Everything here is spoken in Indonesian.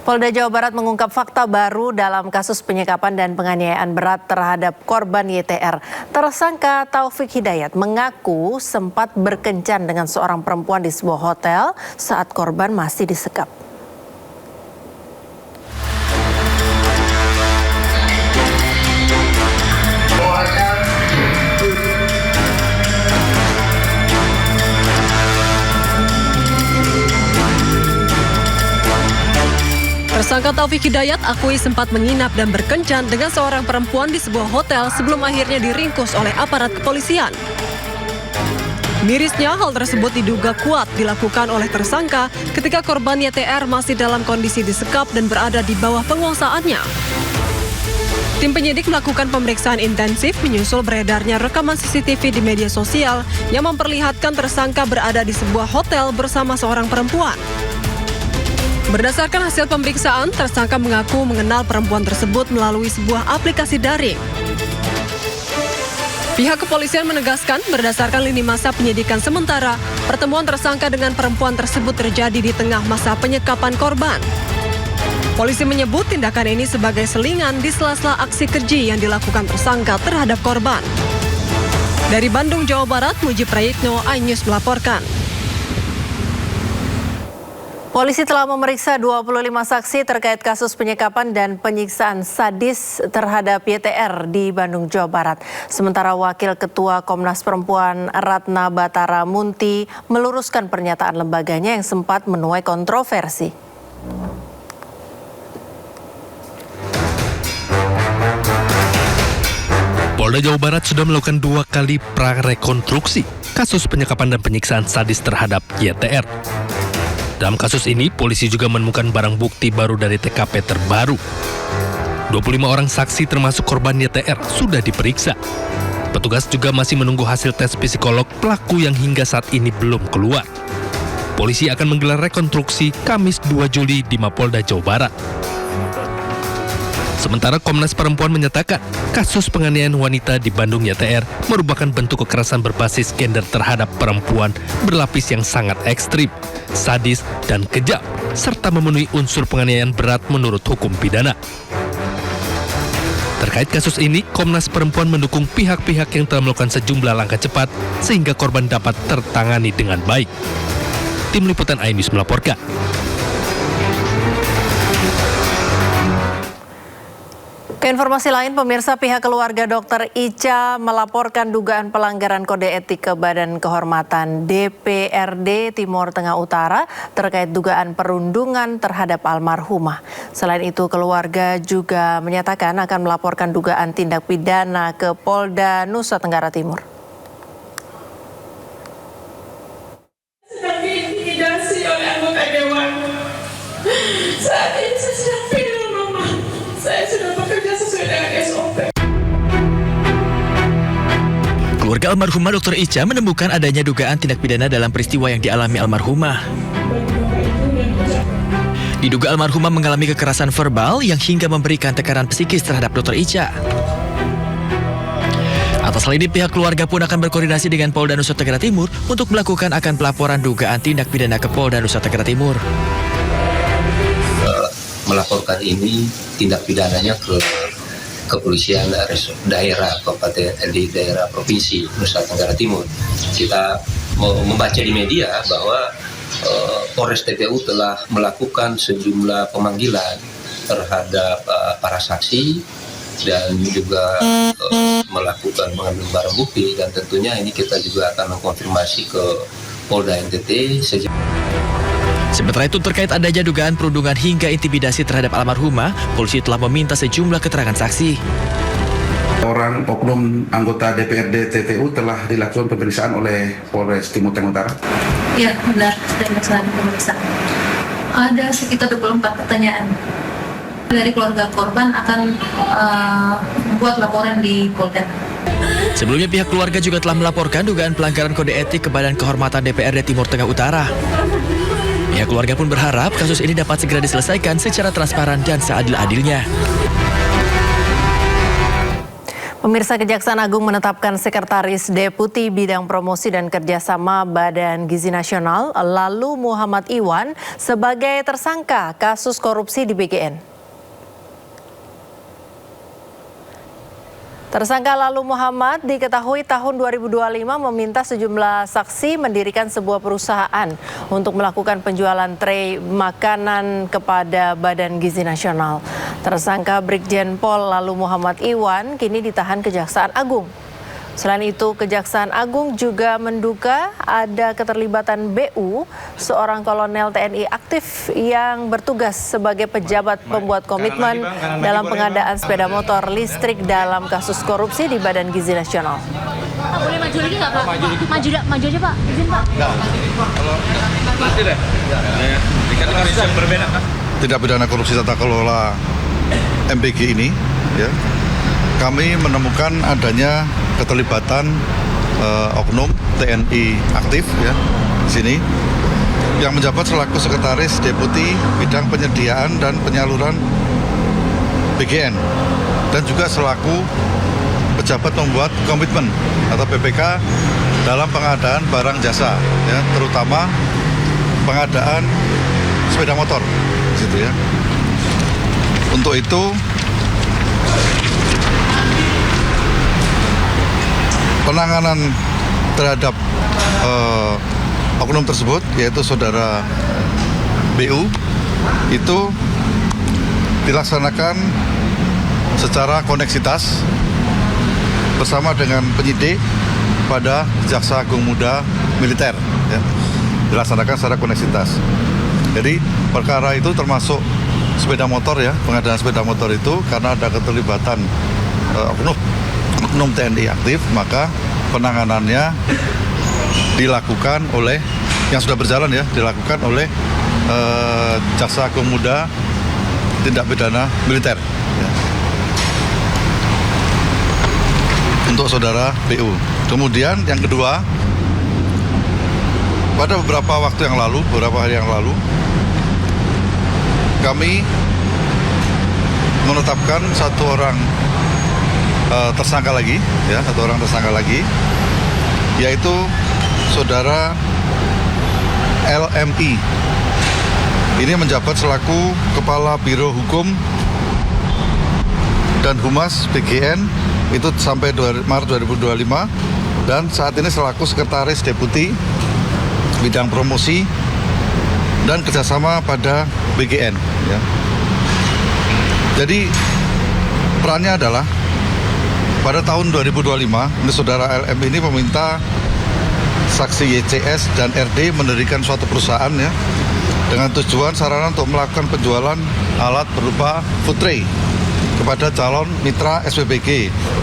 Polda Jawa Barat mengungkap fakta baru dalam kasus penyekapan dan penganiayaan berat terhadap korban YTR. Tersangka Taufik Hidayat mengaku sempat berkencan dengan seorang perempuan di sebuah hotel saat korban masih disekap. Tersangka Taufik Hidayat akui sempat menginap dan berkencan dengan seorang perempuan di sebuah hotel sebelum akhirnya diringkus oleh aparat kepolisian. Mirisnya, hal tersebut diduga kuat dilakukan oleh tersangka ketika korban YTR masih dalam kondisi disekap dan berada di bawah penguasaannya. Tim penyidik melakukan pemeriksaan intensif menyusul beredarnya rekaman CCTV di media sosial yang memperlihatkan tersangka berada di sebuah hotel bersama seorang perempuan. Berdasarkan hasil pemeriksaan, tersangka mengaku mengenal perempuan tersebut melalui sebuah aplikasi daring. Pihak kepolisian menegaskan berdasarkan lini masa penyidikan sementara, pertemuan tersangka dengan perempuan tersebut terjadi di tengah masa penyekapan korban. Polisi menyebut tindakan ini sebagai selingan di sela-sela aksi keji yang dilakukan tersangka terhadap korban. Dari Bandung, Jawa Barat, Muji Prayitno, iNews melaporkan. Polisi telah memeriksa 25 saksi terkait kasus penyekapan dan penyiksaan sadis terhadap YTR di Bandung, Jawa Barat. Sementara Wakil Ketua Komnas Perempuan Ratna Batara Munti meluruskan pernyataan lembaganya yang sempat menuai kontroversi. Polda Jawa Barat sudah melakukan 2 kali prarekonstruksi kasus penyekapan dan penyiksaan sadis terhadap YTR. Dalam kasus ini, polisi juga menemukan barang bukti baru dari TKP terbaru. 25 orang saksi termasuk korban YTR sudah diperiksa. Petugas juga masih menunggu hasil tes psikolog pelaku yang hingga saat ini belum keluar. Polisi akan menggelar rekonstruksi Kamis 2 Juli di Mapolda Jawa Barat. Sementara Komnas Perempuan menyatakan kasus penganiayaan wanita di Bandung YTR merupakan bentuk kekerasan berbasis gender terhadap perempuan berlapis yang sangat ekstrim, sadis, dan kejam, serta memenuhi unsur penganiayaan berat menurut hukum pidana. Terkait kasus ini, Komnas Perempuan mendukung pihak-pihak yang telah melakukan sejumlah langkah cepat sehingga korban dapat tertangani dengan baik. Tim Liputan iNews melaporkan. Ke informasi lain, pemirsa, pihak keluarga Dr. Ica melaporkan dugaan pelanggaran kode etik ke Badan Kehormatan DPRD Timur Tengah Utara terkait dugaan perundungan terhadap almarhumah. Selain itu, keluarga juga menyatakan akan melaporkan dugaan tindak pidana ke Polda Nusa Tenggara Timur. Sedang diintimidasi oleh anggota dewan. Saat ini saya sedang pilih mama. Saya sudah bekerja sesuai dengan SOP. Keluarga almarhumah Dr. Ica menemukan adanya dugaan tindak pidana dalam peristiwa yang dialami almarhumah. Diduga almarhumah mengalami kekerasan verbal yang hingga memberikan tekanan psikis terhadap Dr. Ica. Atas hal ini, pihak keluarga pun akan berkoordinasi dengan Polda Nusa Tenggara Timur untuk melakukan pelaporan dugaan tindak pidana ke Polda Nusa Tenggara Timur. Melaporkan ini tindak pidananya ke kepolisian daerah kabupaten di daerah provinsi Nusa Tenggara Timur. Kita membaca di media bahwa Polres TPU telah melakukan sejumlah pemanggilan terhadap para saksi dan juga melakukan mengambil barang bukti, dan tentunya ini kita juga akan mengkonfirmasi ke Polda NTT sejak. Sementara itu, terkait adanya dugaan perundungan hingga intimidasi terhadap almarhumah, polisi telah meminta sejumlah keterangan saksi. Orang oknum anggota DPRD TPU telah dilakukan pemeriksaan oleh Polres Timur Tengah Utara. Ya, benar, sudah melaksanakan pemeriksaan. Ada sekitar 24 pertanyaan. Dari keluarga korban akan membuat laporan di Polda. Sebelumnya, pihak keluarga juga telah melaporkan dugaan pelanggaran kode etik ke Badan Kehormatan DPRD Timur Tengah Utara. Pihak keluarga pun berharap kasus ini dapat segera diselesaikan secara transparan dan seadil-adilnya. Pemirsa, Kejaksaan Agung menetapkan Sekretaris Deputi Bidang Promosi dan Kerjasama Badan Gizi Nasional, Lalu Muhammad Iwan, sebagai tersangka kasus korupsi di BGN. Tersangka Lalu Muhammad diketahui tahun 2025 meminta sejumlah saksi mendirikan sebuah perusahaan untuk melakukan penjualan tray makanan kepada Badan Gizi Nasional. Tersangka Brigjen Pol Lalu Muhammad Iwan kini ditahan Kejaksaan Agung. Selain itu, Kejaksaan Agung juga menduga ada keterlibatan BU, seorang kolonel TNI aktif yang bertugas sebagai pejabat pembuat komitmen dalam pengadaan sepeda motor listrik dalam kasus korupsi di Badan Gizi Nasional. Pak, boleh maju lagi nggak, Pak? Maju aja, Pak. Izin, Pak. Tidak pidana korupsi tata kelola MBG ini, ya, kami menemukan adanya keterlibatan oknum TNI aktif, ya, di sini yang menjabat selaku Sekretaris Deputi Bidang Penyediaan dan Penyaluran BGN dan juga selaku pejabat membuat komitmen atau PPK dalam pengadaan barang jasa, ya, terutama pengadaan sepeda motor, gitu ya. Untuk itu penanganan terhadap oknum tersebut, yaitu saudara BU, itu dilaksanakan secara koneksitas bersama dengan penyidik pada Jaksa Agung Muda Militer, ya, dilaksanakan secara koneksitas. Jadi perkara itu termasuk sepeda motor, ya, pengadaan sepeda motor itu karena ada keterlibatan oknum TNI aktif, maka penanganannya dilakukan oleh yang sudah berjalan, ya, dilakukan oleh Jaksa Agung Muda Tindak Pidana Militer, ya, untuk saudara BU. Kemudian yang kedua, pada beberapa hari yang lalu, kami menetapkan satu orang tersangka lagi, ya, yaitu saudara LMI. Ini menjabat selaku Kepala Biro Hukum dan Humas BGN itu sampai Maret 2025 dan saat ini selaku Sekretaris Deputi Bidang Promosi dan Kerjasama pada BGN, ya. Jadi perannya adalah pada tahun 2025, saudara LM ini meminta saksi YCS dan RD mendirikan suatu perusahaan, ya, dengan tujuan sarana untuk melakukan penjualan alat berupa food tray kepada calon mitra SPBG